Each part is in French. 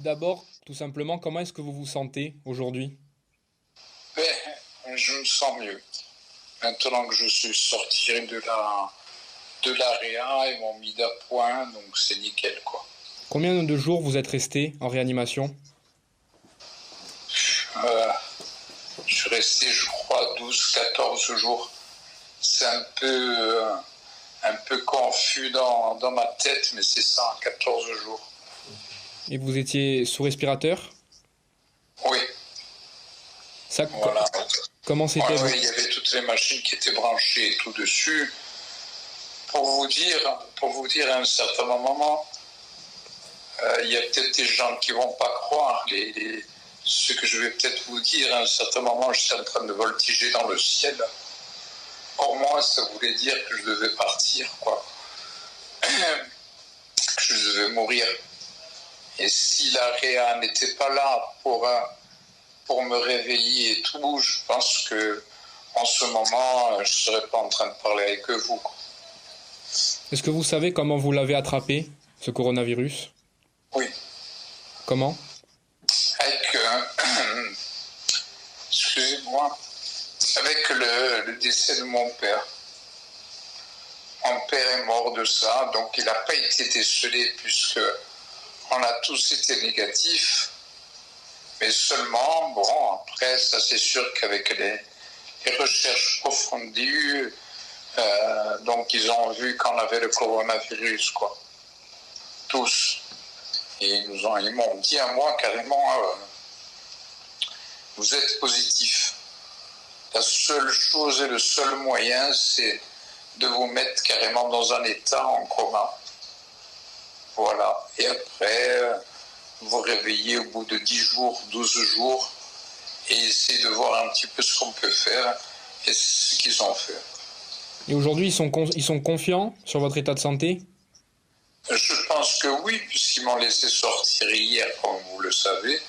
D'abord, tout simplement, comment est-ce que vous vous sentez aujourd'hui? Je me sens mieux. Maintenant que je suis sorti de la réa, ils m'ont mis d'appoint, donc c'est nickel, quoi. Combien de jours vous êtes resté en réanimation? Euh, je suis resté, je crois, 12, 14 jours. C'est un peu confus dans ma tête, mais c'est ça, 14 jours. Et vous étiez sous respirateur? Oui, Ça, voilà. comment c'était? Oui, il y avait toutes les machines qui étaient branchées et tout dessus. Pour vous dire, à un certain moment, il y a peut-être des gens qui vont pas croire ce que je vais peut-être vous dire. À un certain moment, je suis en train de voltiger dans le ciel. Pour moi, ça voulait dire que je devais partir, quoi. Que je devais mourir. Et si la réa n'était pas là pour me réveiller et tout, je pense que en ce moment, je ne serais pas en train de parler avec vous, quoi. Est-ce que vous savez comment vous l'avez attrapé, ce coronavirus? Oui. Comment? Avec, excusez-moi, avec le décès de mon père. Mon père est mort de ça, donc il n'a pas été décelé puisque on a tous été négatifs. Mais seulement, bon, après, ça c'est sûr qu'avec les recherches approfondies, donc ils ont vu qu'on avait le coronavirus, quoi. Tous. Et ils m'ont dit à moi carrément, vous êtes positif. La seule chose et le seul moyen, c'est de vous mettre carrément dans un état en coma. Voilà. Et après, vous réveillez au bout de 10 jours, 12 jours, et essayer de voir un petit peu ce qu'on peut faire, et c'est ce qu'ils ont fait. Et aujourd'hui, ils sont confiants sur votre état de santé? Je pense que oui, puisqu'ils m'ont laissé sortir hier, comme vous le savez.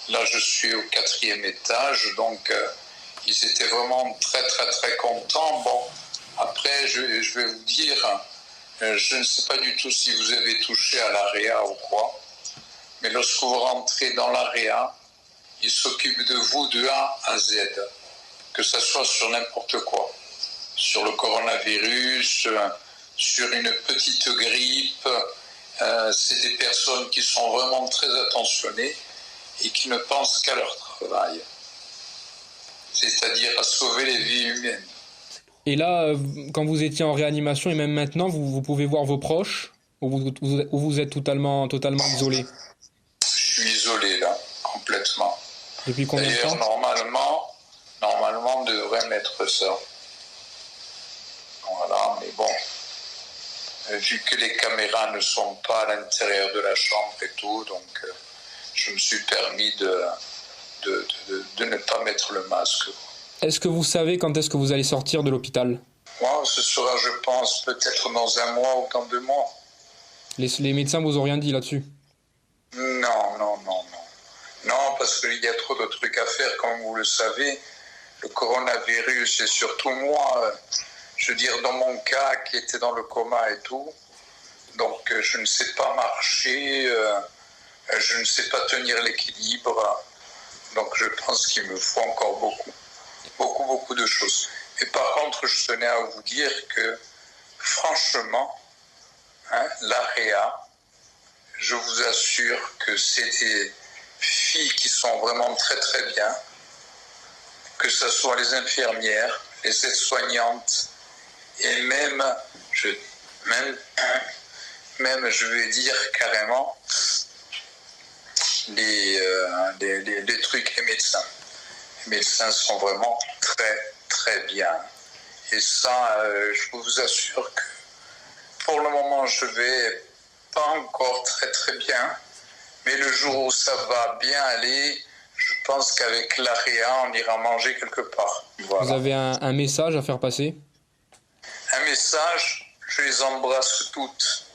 Là, je suis au 4e étage, donc ils étaient vraiment très, très, très contents. Bon, après, je vais vous dire, je ne sais pas du tout si vous avez touché à l'AREA ou quoi, mais lorsque vous rentrez dans l'AREA, ils s'occupent de vous de A à Z, que ce soit sur n'importe quoi, sur le coronavirus, sur une petite grippe. C'est des personnes qui sont vraiment très attentionnées et qui ne pensent qu'à leur travail, c'est-à-dire à sauver les vies humaines. Et là, quand vous étiez en réanimation et même maintenant, vous pouvez voir vos proches ou vous êtes totalement isolé? Je suis isolé là, complètement. Depuis combien de temps? D'ailleurs, normalement, on devrait mettre ça. Voilà, mais bon, vu que les caméras ne sont pas à l'intérieur de la chambre et tout, donc je me suis permis de ne pas mettre le masque. Est-ce que vous savez quand est-ce que vous allez sortir de l'hôpital? Moi, ce sera, je pense, peut-être dans 1 mois ou dans 2 mois. Les médecins vous ont rien dit là-dessus? Non. Non, parce qu'il y a trop de trucs à faire, comme vous le savez. Le coronavirus, et surtout moi, je veux dire, dans mon cas, qui était dans le coma et tout, donc je ne sais pas marcher, je ne sais pas tenir l'équilibre, donc je pense qu'il me faut encore beaucoup de choses. Et par contre, je tenais à vous dire que, franchement, l'AREA, je vous assure que c'est des filles qui sont vraiment très très bien, que ce soit les infirmières, les aides-soignantes, et même, je vais dire carrément, les trucs, les médecins. Les médecins sont vraiment très très bien. Et ça, je vous assure que pour le moment, je vais pas encore très très bien, mais le jour où ça va bien aller, je pense qu'avec l'AREA, on ira manger quelque part. Voilà. Vous avez un message à faire passer? Un message, je les embrasse toutes.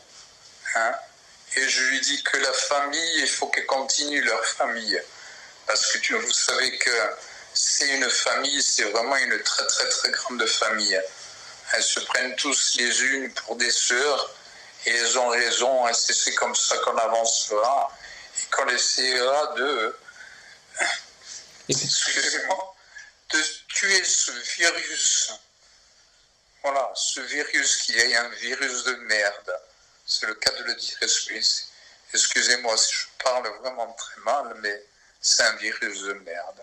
Et je lui dis que la famille, il faut qu'elle continue leur famille. Parce que vous savez que c'est une famille, c'est vraiment une très très très grande famille. Elles se prennent tous les unes pour des sœurs et elles ont raison, c'est comme ça qu'on avancera. et qu'on essaiera excusez-moi, de tuer ce virus. Voilà, ce virus qui est un virus de merde. C'est le cas de le dire. Excusez-moi si je parle vraiment très mal, mais c'est un virus de merde.